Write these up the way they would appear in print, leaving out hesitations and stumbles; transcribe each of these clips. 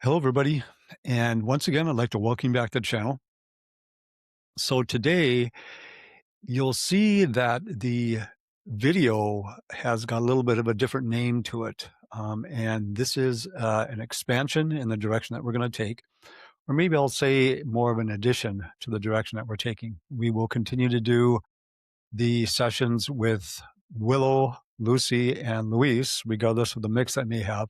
Hello, everybody. And once again, I'd like to welcome you back to the channel. So today, you'll see that the video has got a little bit of a different name to it. And this is an expansion in the direction that we're going to take. Or maybe I'll say more of an addition to the direction that we're taking. We will continue to do the sessions with Willow, Lucy, and Luis, regardless of the mix that may have.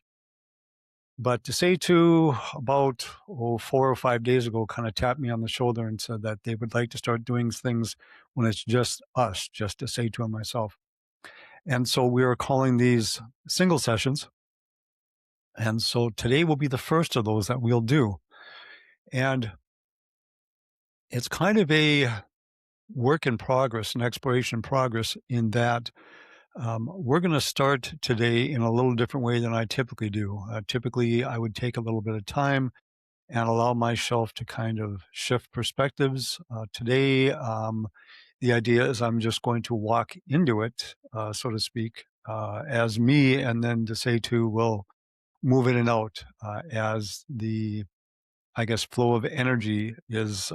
But to say to about 4 or 5 days ago, kind of tapped me on the shoulder and said that they would like to start doing things when it's just us, just to say to myself. And so we are calling these single sessions. And so today will be the first of those that we'll do. And it's kind of a work in progress, an exploration in progress, in that we're going to start today in a little different way than I typically do. Typically, I would take a little bit of time and allow myself to kind of shift perspectives. Today, the idea is I'm just going to walk into it, so to speak, as me, and then to say to, well, move in and out as the, I guess, flow of energy is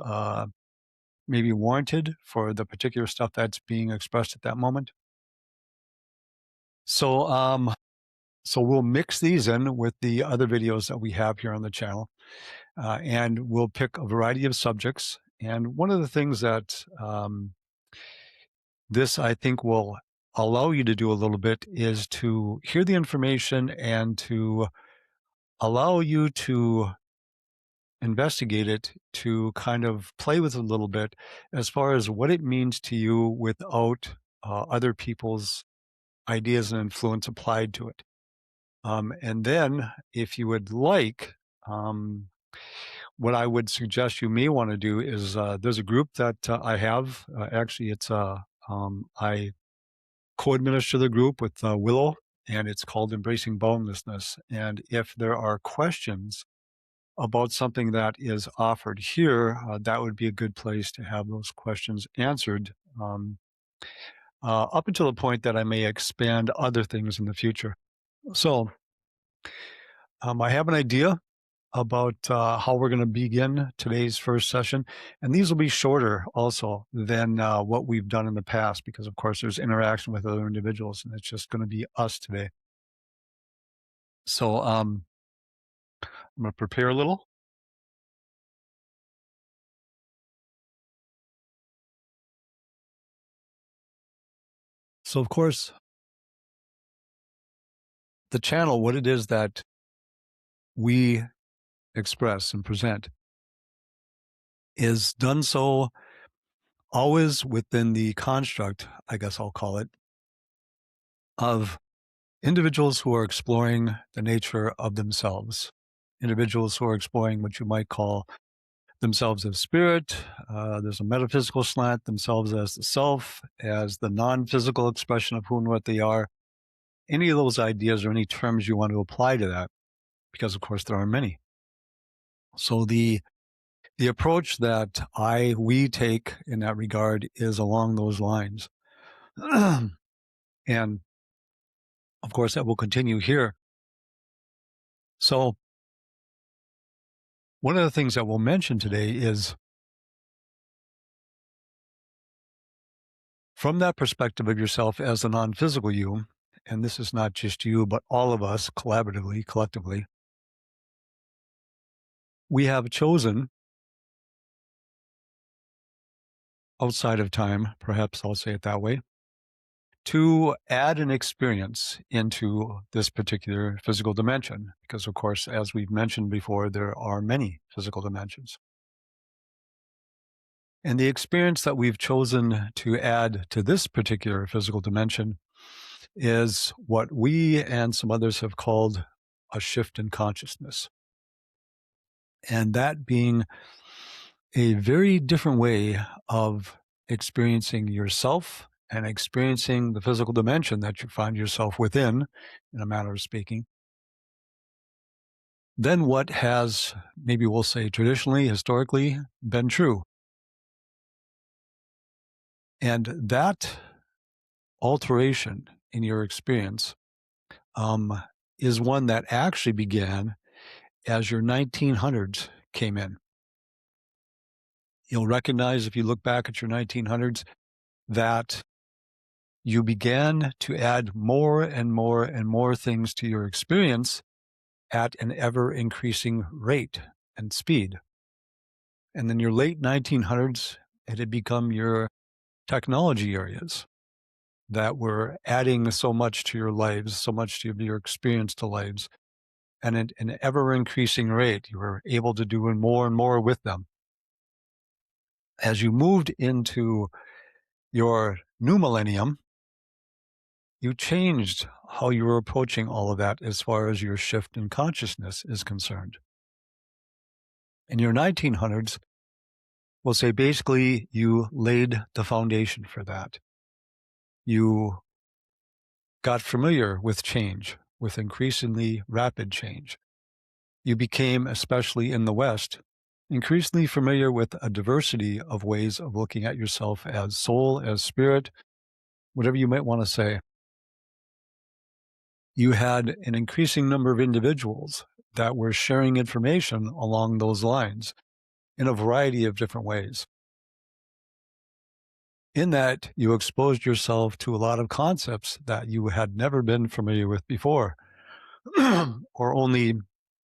maybe warranted for the particular stuff that's being expressed at that moment. So, so we'll mix these in with the other videos that we have here on the channel. And we'll pick a variety of subjects. And one of the things that this, I think, will allow you to do a little bit is to hear the information and to allow you to investigate it, to kind of play with it a little bit as far as what it means to you without other people's ideas and influence applied to it. And then, if you would like, what I would suggest you may want to do is there's a group that I have. Actually, it's I co-administer the group with Willow, and it's called Embracing Boundlessness. And if there are questions about something that is offered here, that would be a good place to have those questions answered. Up until the point that I may expand other things in the future. So I have an idea about how we're going to begin today's first session. And these will be shorter also than what we've done in the past, because of course there's interaction with other individuals and it's just going to be us today. So I'm going to prepare a little. So of course, the channel, what it is that we express and present is done so always within the construct, I guess I'll call it, of individuals who are exploring the nature of themselves, individuals who are exploring what you might call themselves as spirit. There's a metaphysical slant, themselves as the self, as the non-physical expression of who and what they are. Any of those ideas or any terms you want to apply to that, because of course there are many. So the approach that we take in that regard is along those lines. And of course that will continue here. So one of the things that we'll mention today is, from that perspective of yourself as the non-physical you, and this is not just you, but all of us collaboratively, collectively, we have chosen, outside of time, perhaps I'll say it that way, to add an experience into this particular physical dimension. Because of course, as we've mentioned before, there are many physical dimensions. And the experience that we've chosen to add to this particular physical dimension is what we and some others have called a shift in consciousness. And that being a very different way of experiencing yourself and experiencing the physical dimension that you find yourself within, in a manner of speaking, than what has, maybe we'll say traditionally, historically, been true. And that alteration in your experience is one that actually began as your 1900s came in. You'll recognize if you look back at your 1900s that you began to add more and more and more things to your experience at an ever increasing rate and speed. And then your late 1900s, it had become your technology areas that were adding so much to your lives, so much to your experience to lives. And at an ever increasing rate, you were able to do more and more with them. As you moved into your new millennium, you changed how you were approaching all of that as far as your shift in consciousness is concerned. In your 1900s, we'll say basically you laid the foundation for that. You got familiar with change, with increasingly rapid change. You became, especially in the West, increasingly familiar with a diversity of ways of looking at yourself as soul, as spirit, whatever you might want to say. You had an increasing number of individuals that were sharing information along those lines in a variety of different ways. In that, you exposed yourself to a lot of concepts that you had never been familiar with before, or only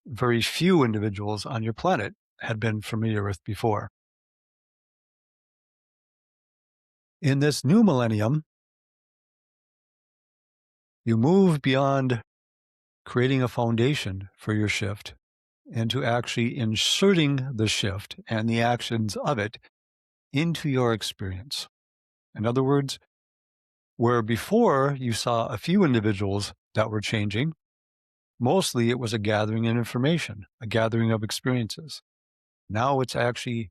very few individuals on your planet had been familiar with before. In this new millennium, you move beyond creating a foundation for your shift and to actually inserting the shift and the actions of it into your experience. In other words, where before you saw a few individuals that were changing, mostly it was a gathering of information, a gathering of experiences. Now it's actually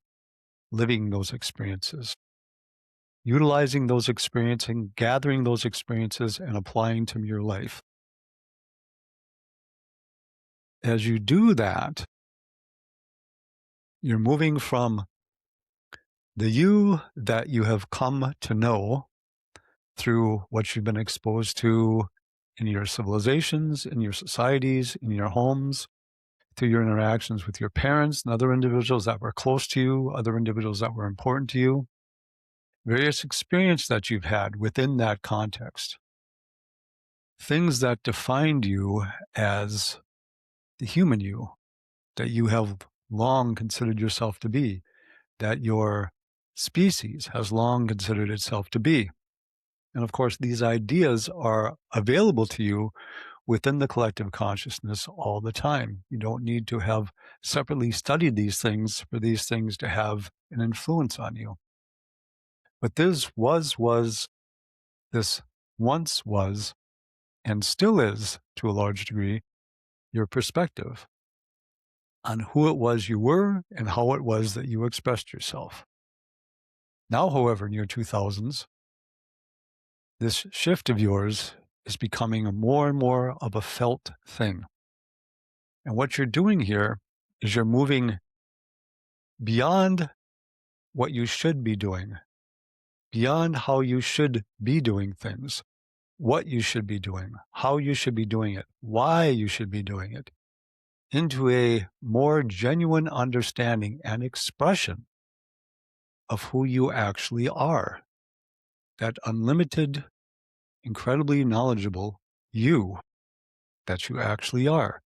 living those experiences, utilizing those experiences, gathering those experiences and applying to your life. As you do that, you're moving from the you that you have come to know through what you've been exposed to in your civilizations, in your societies, in your homes, through your interactions with your parents and other individuals that were close to you, other individuals that were important to you, various experiences that you've had within that context, things that defined you as the human you that you have long considered yourself to be, that your species has long considered itself to be. And of course, these ideas are available to you within the collective consciousness all the time. You don't need to have separately studied these things for these things to have an influence on you. But this this once was, and still is to a large degree, your perspective on who it was you were and how it was that you expressed yourself. Now, however, in your 2000s, this shift of yours is becoming more and more of a felt thing. And what you're doing here is you're moving beyond what you should be doing, beyond how you should be doing things, what you should be doing, how you should be doing it, why you should be doing it, into a more genuine understanding and expression of who you actually are, that unlimited, incredibly knowledgeable you that you actually are.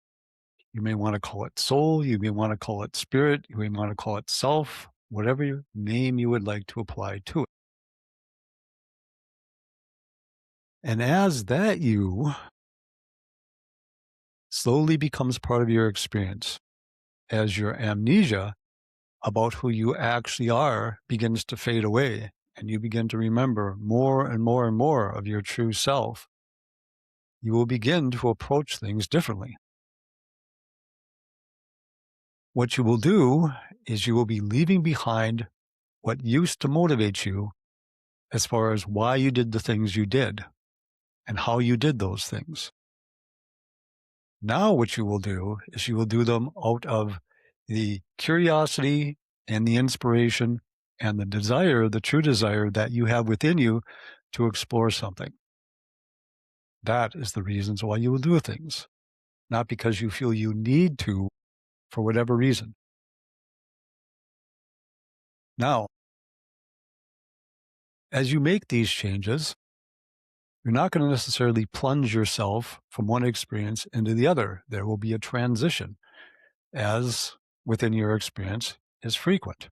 You may want to call it soul, you may want to call it spirit, you may want to call it self, whatever name you would like to apply to it. And as that you slowly becomes part of your experience, as your amnesia about who you actually are begins to fade away, and you begin to remember more and more and more of your true self, you will begin to approach things differently. What you will do is you will be leaving behind what used to motivate you as far as why you did the things you did and how you did those things. Now what you will do is you will do them out of the curiosity and the inspiration and the desire, the true desire that you have within you to explore something. That is the reasons why you will do things, not because you feel you need to for whatever reason. Now, as you make these changes, you're not going to necessarily plunge yourself from one experience into the other. There will be a transition, as within your experience is frequent.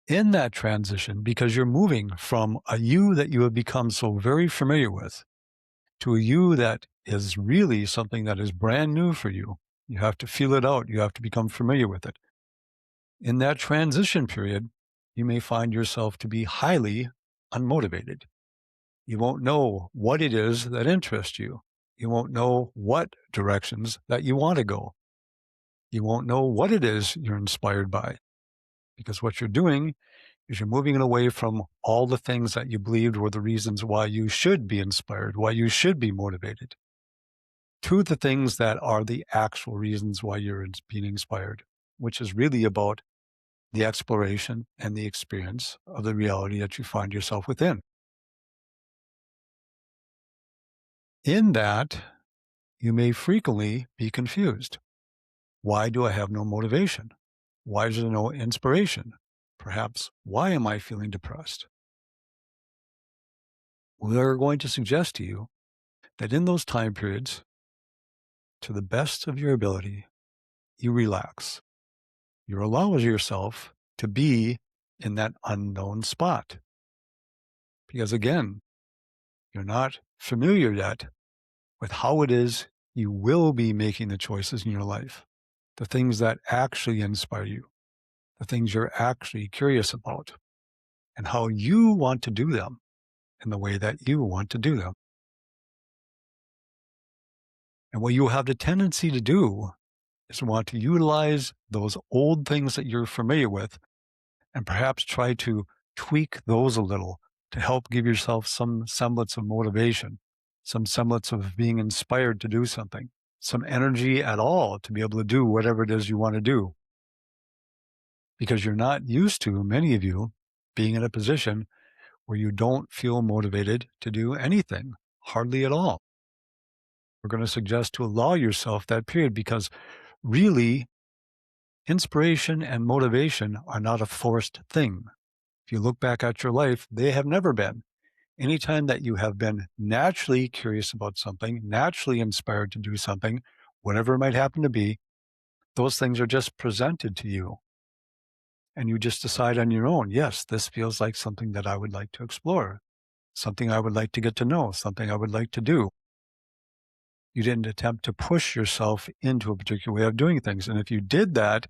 In that transition, because you're moving from a you that you have become so very familiar with to a you that is really something that is brand new for you, you have to feel it out. You have to become familiar with it. In that transition period, you may find yourself to be highly unmotivated. You won't know what it is that interests you. You won't know what directions that you want to go. You won't know what it is you're inspired by, because what you're doing is you're moving it away from all the things that you believed were the reasons why you should be inspired, why you should be motivated, to the things that are the actual reasons why you're being inspired, which is really about the exploration and the experience of the reality that you find yourself within. In that, you may frequently be confused. Why do I have no motivation? Why is there no inspiration? Perhaps, why am I feeling depressed? We're going to suggest to you that in those time periods, to the best of your ability, you relax. You allow yourself to be in that unknown spot. Because again, you're not familiar yet with how it is you will be making the choices in your life, the things that actually inspire you, the things you're actually curious about, and how you want to do them in the way that you want to do them. And what you have the tendency to do is want to utilize those old things that you're familiar with and perhaps try to tweak those a little to help give yourself some semblance of motivation, some semblance of being inspired to do something, some energy at all to be able to do whatever it is you want to do. Because you're not used to, many of you, being in a position where you don't feel motivated to do anything, hardly at all. We're going to suggest to allow yourself that period because really, inspiration and motivation are not a forced thing. If you look back at your life, they have never been. Anytime that you have been naturally curious about something, naturally inspired to do something, whatever it might happen to be, those things are just presented to you. And you just decide on your own, yes, this feels like something that I would like to explore, something I would like to get to know, something I would like to do. You didn't attempt to push yourself into a particular way of doing things. And if you did that, it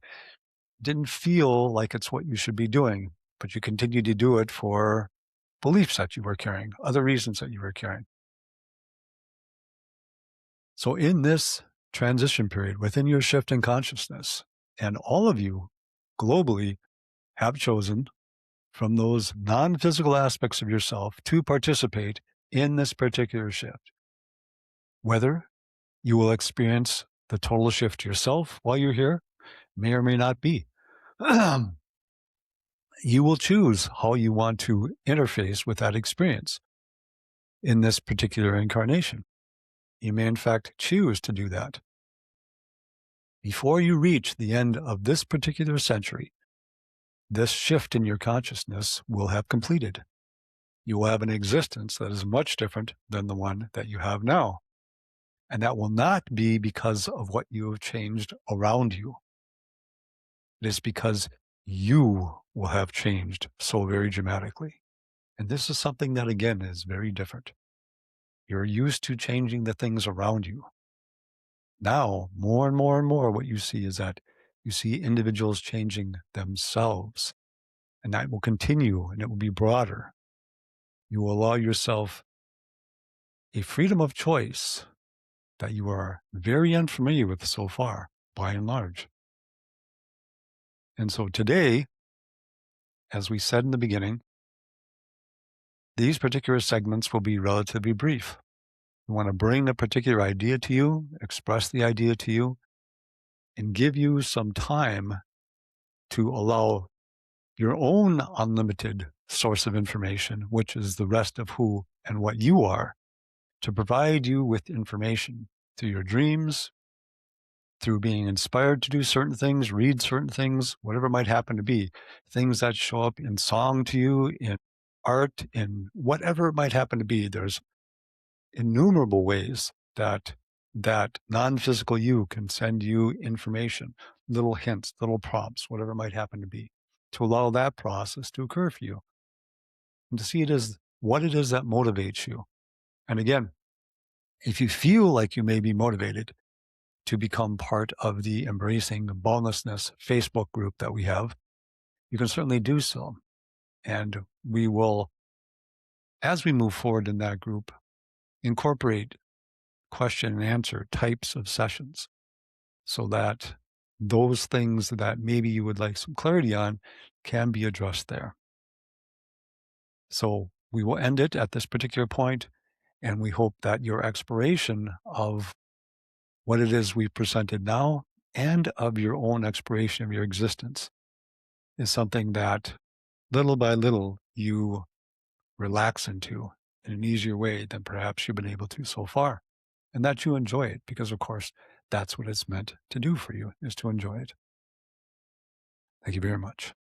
didn't feel like it's what you should be doing, but you continued to do it for beliefs that you were carrying, other reasons that you were carrying. So in this transition period within your shift in consciousness, and all of you globally have chosen from those non-physical aspects of yourself to participate in this particular shift. Whether you will experience the total shift yourself while you're here may or may not be. You will choose how you want to interface with that experience in this particular incarnation. You may, in fact, choose to do that. Before you reach the end of this particular century, this shift in your consciousness will have completed. You will have an existence that is much different than the one that you have now. And that will not be because of what you have changed around you. It is because you will have changed so very dramatically. And this is something that, again, is very different. You're used to changing the things around you. Now, more and more and more, what you see is that you see individuals changing themselves. And that will continue and it will be broader. You will allow yourself a freedom of choice that you are very unfamiliar with so far, by and large. And so today, as we said in the beginning, these particular segments will be relatively brief. We want to bring a particular idea to you, express the idea to you, and give you some time to allow your own unlimited source of information, which is the rest of who and what you are, to provide you with information through your dreams, through being inspired to do certain things, read certain things, whatever it might happen to be, things that show up in song to you, in art, in whatever it might happen to be. There's innumerable ways that non-physical you can send you information, little hints, little prompts, whatever it might happen to be, to allow that process to occur for you and to see it as what it is that motivates you. And again, if you feel like you may be motivated to become part of the Embracing Boundlessness Facebook group that we have, you can certainly do so. And we will, as we move forward in that group, incorporate question and answer types of sessions so that those things that maybe you would like some clarity on can be addressed there. So we will end it at this particular point, and we hope that your exploration of what it is we've presented now and of your own exploration of your existence is something that little by little you relax into in an easier way than perhaps you've been able to so far. And that you enjoy it because, of course, that's what it's meant to do for you, is to enjoy it. Thank you very much.